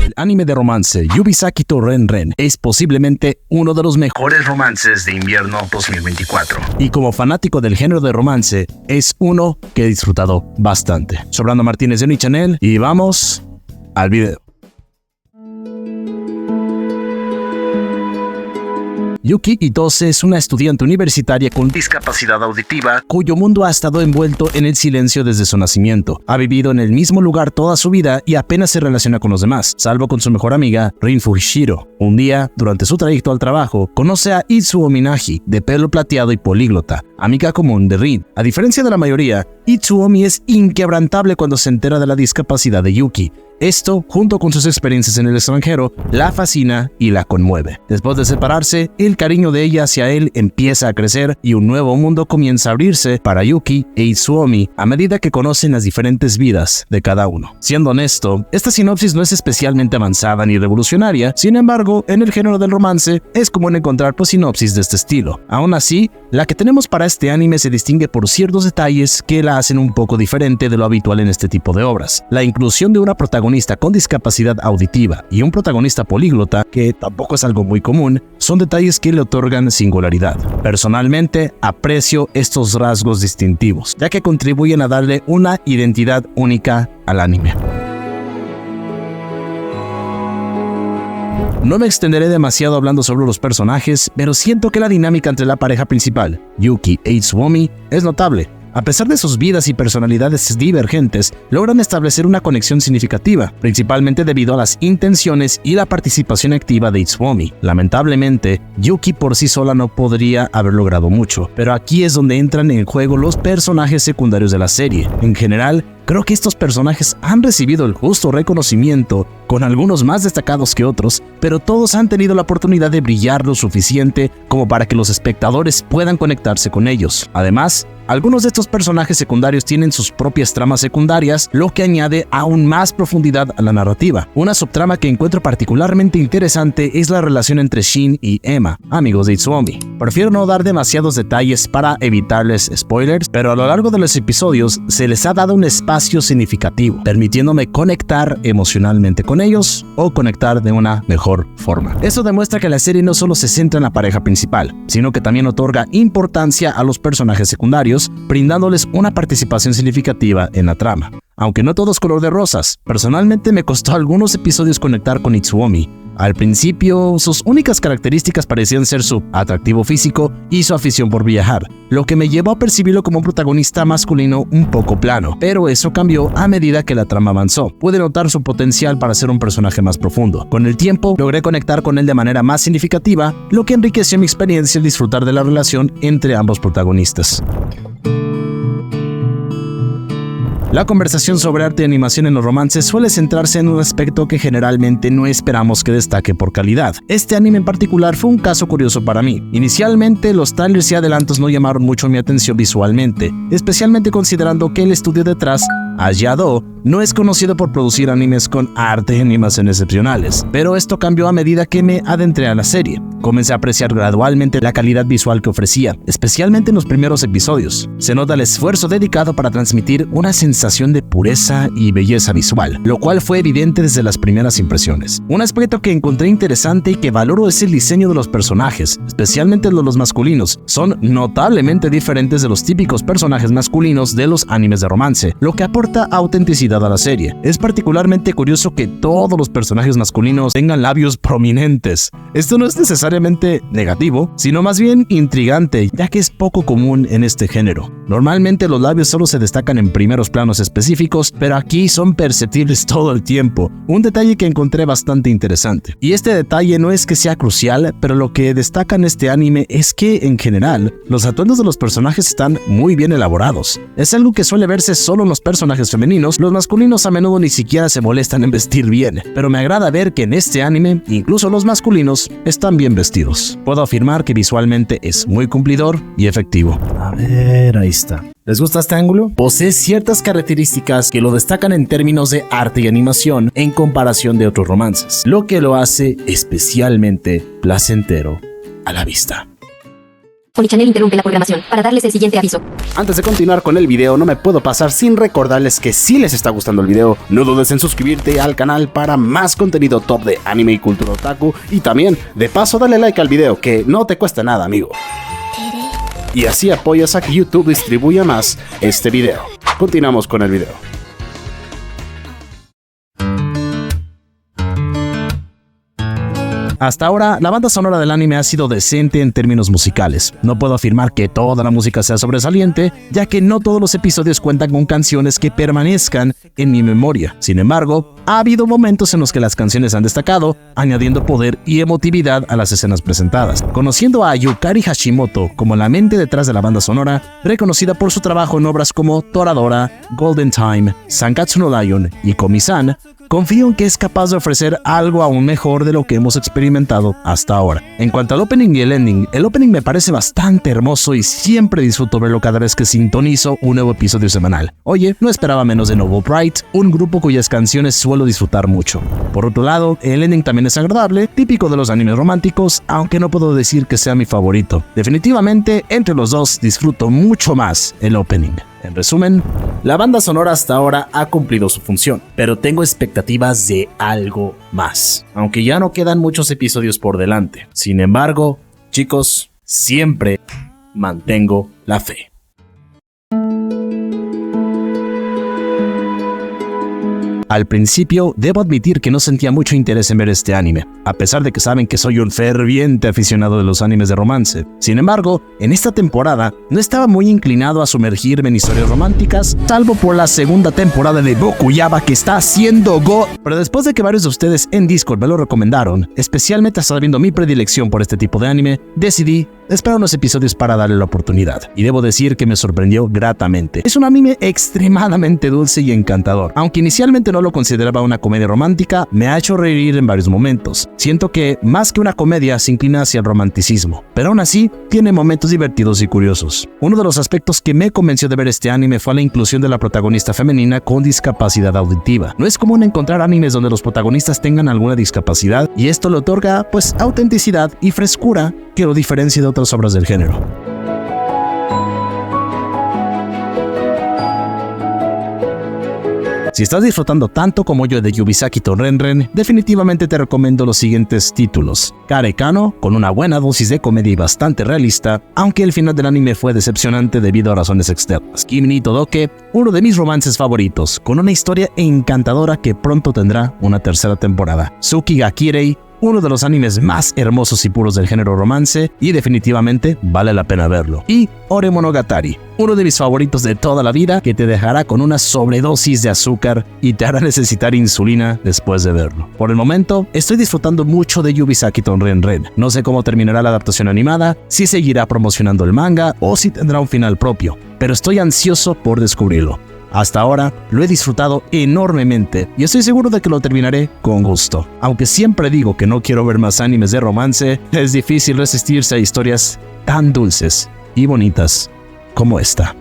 El anime de romance Yubisaki to Ren Ren es posiblemente uno de los mejores romances de invierno 2024. Y como fanático del género de romance, es uno que he disfrutado bastante. Soy Brandon Martínez de Unichannel y vamos al video. Yuki Itose es una estudiante universitaria con discapacidad auditiva cuyo mundo ha estado envuelto en el silencio desde su nacimiento. Ha vivido en el mismo lugar toda su vida y apenas se relaciona con los demás, salvo con su mejor amiga, Rin Fujishiro. Un día, durante su trayecto al trabajo, conoce a Itsuo Minagi, de pelo plateado y políglota, amiga común de Rin. A diferencia de la mayoría, Itsuomi es inquebrantable cuando se entera de la discapacidad de Yuki. Esto, junto con sus experiencias en el extranjero, la fascina y la conmueve. Después de separarse, el cariño de ella hacia él empieza a crecer y un nuevo mundo comienza a abrirse para Yuki e Itsuomi a medida que conocen las diferentes vidas de cada uno. Siendo honesto, esta sinopsis no es especialmente avanzada ni revolucionaria, sin embargo, en el género del romance es común encontrar sinopsis de este estilo. Aún así, la que tenemos para este anime se distingue por ciertos detalles que la hacen un poco diferente de lo habitual en este tipo de obras. La inclusión de una protagonista con discapacidad auditiva y un protagonista políglota, que tampoco es algo muy común, son detalles que le otorgan singularidad. Personalmente, aprecio estos rasgos distintivos, ya que contribuyen a darle una identidad única al anime. No me extenderé demasiado hablando sobre los personajes, pero siento que la dinámica entre la pareja principal, Yuki e Itsuomi, es notable. A pesar de sus vidas y personalidades divergentes, logran establecer una conexión significativa, principalmente debido a las intenciones y la participación activa de Itsuomi. Lamentablemente, Yuki por sí sola no podría haber logrado mucho, pero aquí es donde entran en juego los personajes secundarios de la serie. En general, creo que estos personajes han recibido el justo reconocimiento, con algunos más destacados que otros, pero todos han tenido la oportunidad de brillar lo suficiente como para que los espectadores puedan conectarse con ellos. Además, algunos de estos personajes secundarios tienen sus propias tramas secundarias, lo que añade aún más profundidad a la narrativa. Una subtrama que encuentro particularmente interesante es la relación entre Shin y Emma, amigos de Itsuomi. Prefiero no dar demasiados detalles para evitarles spoilers, pero a lo largo de los episodios se les ha dado un espacio significativo, permitiéndome conectar emocionalmente con ellos o conectar de una mejor forma. Eso demuestra que la serie no solo se centra en la pareja principal, sino que también otorga importancia a los personajes secundarios, brindándoles una participación significativa en la trama. Aunque no todo es color de rosas, personalmente me costó algunos episodios conectar con Itsuomi. Al principio, sus únicas características parecían ser su atractivo físico y su afición por viajar, lo que me llevó a percibirlo como un protagonista masculino un poco plano, pero eso cambió a medida que la trama avanzó. Pude notar su potencial para ser un personaje más profundo. Con el tiempo, logré conectar con él de manera más significativa, lo que enriqueció mi experiencia al disfrutar de la relación entre ambos protagonistas. La conversación sobre arte y animación en los romances suele centrarse en un aspecto que generalmente no esperamos que destaque por calidad. Este anime en particular fue un caso curioso para mí. Inicialmente, los trailers y adelantos no llamaron mucho mi atención visualmente, especialmente considerando que el estudio detrás, Ayado, no es conocido por producir animes con arte y animación excepcionales, pero esto cambió a medida que me adentré a la serie. Comencé a apreciar gradualmente la calidad visual que ofrecía, especialmente en los primeros episodios. Se nota el esfuerzo dedicado para transmitir una sensación de pureza y belleza visual, lo cual fue evidente desde las primeras impresiones. Un aspecto que encontré interesante y que valoro es el diseño de los personajes, especialmente los masculinos. Son notablemente diferentes de los típicos personajes masculinos de los animes de romance, lo que aporta autenticidad a la serie. Es particularmente curioso que todos los personajes masculinos tengan labios prominentes. Esto no es necesariamente negativo, sino más bien intrigante, ya que es poco común en este género. Normalmente los labios solo se destacan en primeros planos específicos, pero aquí son perceptibles todo el tiempo, un detalle que encontré bastante interesante. Y este detalle no es que sea crucial, pero lo que destaca en este anime es que, en general, los atuendos de los personajes están muy bien elaborados. Es algo que suele verse solo en los personajes femeninos, los masculinos a menudo ni siquiera se molestan en vestir bien, pero me agrada ver que en este anime, incluso los masculinos están bien vestidos. Puedo afirmar que visualmente es muy cumplidor y efectivo. A ver, ahí está. ¿Les gusta este ángulo? Posee ciertas características que lo destacan en términos de arte y animación en comparación de otros romances, lo que lo hace especialmente placentero a la vista. Channel interrumpe la programación para darles el siguiente aviso. Antes de continuar con el video, no me puedo pasar sin recordarles que si les está gustando el video, no dudes en suscribirte al canal para más contenido top de anime y cultura otaku, y también, de paso, dale like al video, que no te cuesta nada, amigo. Y así apoyas a que YouTube distribuya más este video. Continuamos con el video. Hasta ahora, la banda sonora del anime ha sido decente en términos musicales. No puedo afirmar que toda la música sea sobresaliente, ya que no todos los episodios cuentan con canciones que permanezcan en mi memoria. Sin embargo, ha habido momentos en los que las canciones han destacado, añadiendo poder y emotividad a las escenas presentadas. Conociendo a Yukari Hashimoto como la mente detrás de la banda sonora, reconocida por su trabajo en obras como Toradora, Golden Time, Sankatsu no Lion y Komi-san, confío en que es capaz de ofrecer algo aún mejor de lo que hemos experimentado hasta ahora. En cuanto al opening y el opening me parece bastante hermoso y siempre disfruto verlo cada vez que sintonizo un nuevo episodio semanal. Oye, no esperaba menos de Noble Bright, un grupo cuyas canciones suelo disfrutar mucho. Por otro lado, el ending también es agradable, típico de los animes románticos, aunque no puedo decir que sea mi favorito. Definitivamente, entre los dos disfruto mucho más el opening. En resumen, la banda sonora hasta ahora ha cumplido su función, pero tengo expectativas de algo más, aunque ya no quedan muchos episodios por delante. Sin embargo, chicos, siempre mantengo la fe. Al principio, debo admitir que no sentía mucho interés en ver este anime, a pesar de que saben que soy un ferviente aficionado de los animes de romance. Sin embargo, en esta temporada, no estaba muy inclinado a sumergirme en historias románticas, salvo por la segunda temporada de Bokuyaba que está haciendo go. Pero después de que varios de ustedes en Discord me lo recomendaron, especialmente sabiendo mi predilección por este tipo de anime, decidí esperar unos episodios para darle la oportunidad. Y debo decir que me sorprendió gratamente. Es un anime extremadamente dulce y encantador. Aunque inicialmente no lo consideraba una comedia romántica, me ha hecho reír en varios momentos. Siento que, más que una comedia, se inclina hacia el romanticismo, pero aún así, tiene momentos divertidos y curiosos. Uno de los aspectos que me convenció de ver este anime fue la inclusión de la protagonista femenina con discapacidad auditiva. No es común encontrar animes donde los protagonistas tengan alguna discapacidad, y esto le otorga, pues, autenticidad y frescura que lo diferencia de otras obras del género. Si estás disfrutando tanto como yo de Yubisaki to Renren, definitivamente te recomiendo los siguientes títulos. Karekano, con una buena dosis de comedia y bastante realista, aunque el final del anime fue decepcionante debido a razones externas. Kimi ni Todoke, uno de mis romances favoritos, con una historia encantadora que pronto tendrá una tercera temporada. Tsuki ga Kirei, uno de los animes más hermosos y puros del género romance, y definitivamente vale la pena verlo. Y Ore Monogatari, uno de mis favoritos de toda la vida, que te dejará con una sobredosis de azúcar y te hará necesitar insulina después de verlo. Por el momento, estoy disfrutando mucho de Yubisaki to Renren. No sé cómo terminará la adaptación animada, si seguirá promocionando el manga o si tendrá un final propio, pero estoy ansioso por descubrirlo. Hasta ahora lo he disfrutado enormemente y estoy seguro de que lo terminaré con gusto. Aunque siempre digo que no quiero ver más animes de romance, es difícil resistirse a historias tan dulces y bonitas como esta.